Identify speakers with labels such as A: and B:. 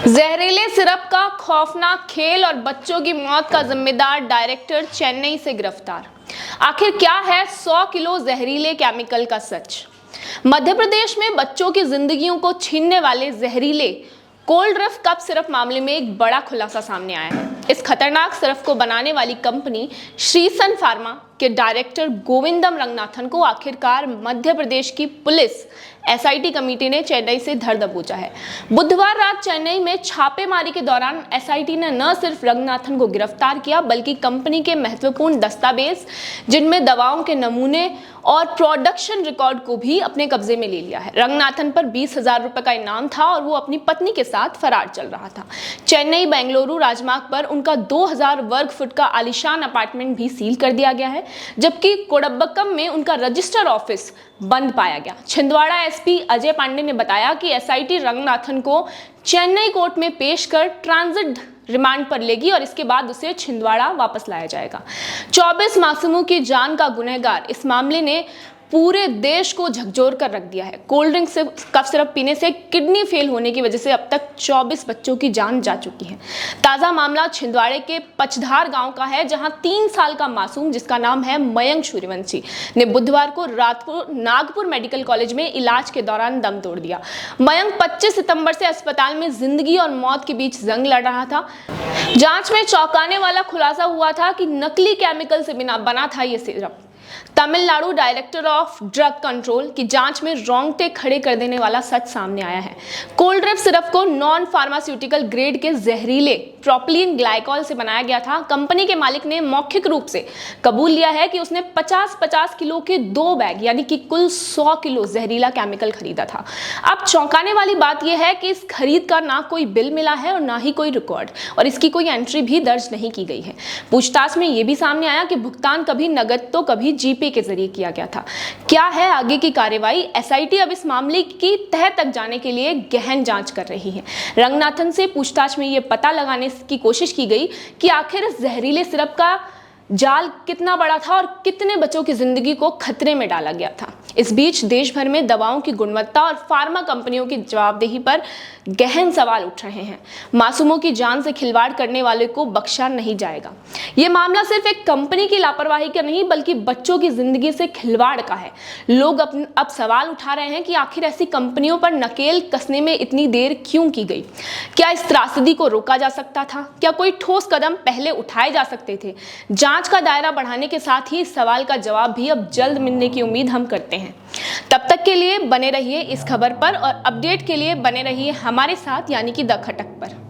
A: जहरीले सिरप का खौफनाक खेल और बच्चों की मौत का जिम्मेदार डायरेक्टर चेन्नई से गिरफ्तार। आखिर क्या है 100 किलो जहरीले केमिकल का सच? मध्य प्रदेश में बच्चों की जिंदगियों को छीनने वाले जहरीले कोल्ड ड्रिफ्ट कप सिरप मामले में एक बड़ा खुलासा सामने आया है। इस खतरनाक सिरप को बनाने वाली कंपनी श्रीसन फार्मा के डायरेक्टर गोविंदम रंगनाथन को आखिरकार मध्य प्रदेश की पुलिस एसआईटी कमेटी ने चेन्नई से धर दबोचा है। बुधवार रात चेन्नई में छापेमारी के दौरान एसआईटी ने न सिर्फ रंगनाथन को गिरफ्तार किया बल्कि कंपनी के महत्वपूर्ण दस्तावेज, जिनमें दवाओं के नमूने और प्रोडक्शन रिकॉर्ड को भी अपने कब्जे में ले लिया है। रंगनाथन पर 20,000 रुपए का इनाम था और वो अपनी पत्नी के साथ फरार चल रहा था। चेन्नई बेंगलुरु राजमार्ग पर उनका 2000 वर्ग फुट का आलीशान अपार्टमेंट भी सील कर दिया गया है, जबकि कोडम्बक्कम में उनका रजिस्टर ऑफिस बंद पाया गया। छिंदवाड़ा एसपी अजय पांडे ने बताया कि एसआईटी रंगनाथन को चेन्नई कोर्ट में पेश कर ट्रांजिट रिमांड पर लेगी और इसके बाद उसे छिंदवाड़ा वापस लाया जाएगा। 24 मासूमों की जान का गुनहगार इस मामले ने पूरे देश को झकझोर कर रख दिया है। कोल्ड ड्रिंक से कफ सिरप पीने से किडनी फेल होने की वजह से अब तक 24 बच्चों की जान जा चुकी है। ताजा मामला छिंदवाड़े के पचधार गांव का है, जहां 3 साल का मासूम, जिसका नाम है मयंक सूर्यवंशी, ने बुधवार को रात को नागपुर मेडिकल कॉलेज में इलाज के दौरान दम तोड़ दिया। मयंक 25 सितंबर से अस्पताल में जिंदगी और मौत के बीच जंग लड़ रहा था। जांच में चौंकाने वाला खुलासा हुआ था कि नकली केमिकल से बना था ये syrup. Tamil Nadu director of drug control की जांच में रोंगटे खड़े कर देने वाला सच सामने आया है। कोल्ड ड्रिफ्ट सिरप को नॉन फार्मास्यूटिकल ग्रेड के जहरीले प्रोपिलीन ग्लाइकॉल से बनाया गया था। कंपनी के मालिक ने मौखिक रूप से कबूल लिया है कि उसने 50-50 किलो के 2 बैग यानी कि कुल 100 किलो जहरीला केमिकल खरीदा था। अब चौंकाने वाली बात यह है कि इस खरीद का ना कोई बिल मिला है और ना ही कोई रिकॉर्ड, और इसकी कोई एंट्री भी दर्ज नहीं की गई है। पूछताछ में यह भी सामने आया कि भुगतान कभी नगद तो कभी जीपे के जरिए किया गया था। क्या है आगे की कार्रवाई? एसआईटी अब इस मामले की तह तक जाने के लिए गहन जांच कर रही है। रंगनाथन से पूछताछ में यह पता लगाने की कोशिश की गई कि आखिर इस जहरीले सिरप का जाल कितना बड़ा था और कितने बच्चों की जिंदगी को खतरे में डाला गया था। इस बीच देश भर में दवाओं की गुणवत्ता और फार्मा कंपनियों की जवाबदेही पर गहन सवाल उठ रहे हैं। मासूमों की जान से खिलवाड़ करने वाले को बख्शा नहीं जाएगा। यह मामला सिर्फ एक कंपनी की लापरवाही का नहीं बल्कि बच्चों की जिंदगी से खिलवाड़ का है। लोग अब सवाल उठा रहे हैं कि आखिर ऐसी कंपनियों पर नकेल कसने में इतनी देर क्यों की गई? क्या इस त्रासदी को रोका जा सकता था? क्या कोई ठोस कदम पहले उठाए जा सकते थे? जांच का दायरा बढ़ाने के साथ ही इस सवाल का जवाब भी अब जल्द मिलने की उम्मीद हम करते हैं। तब तक के लिए बने रहिए इस खबर पर और अपडेट के लिए बने रहिए हमारे साथ यानी कि द खटक पर।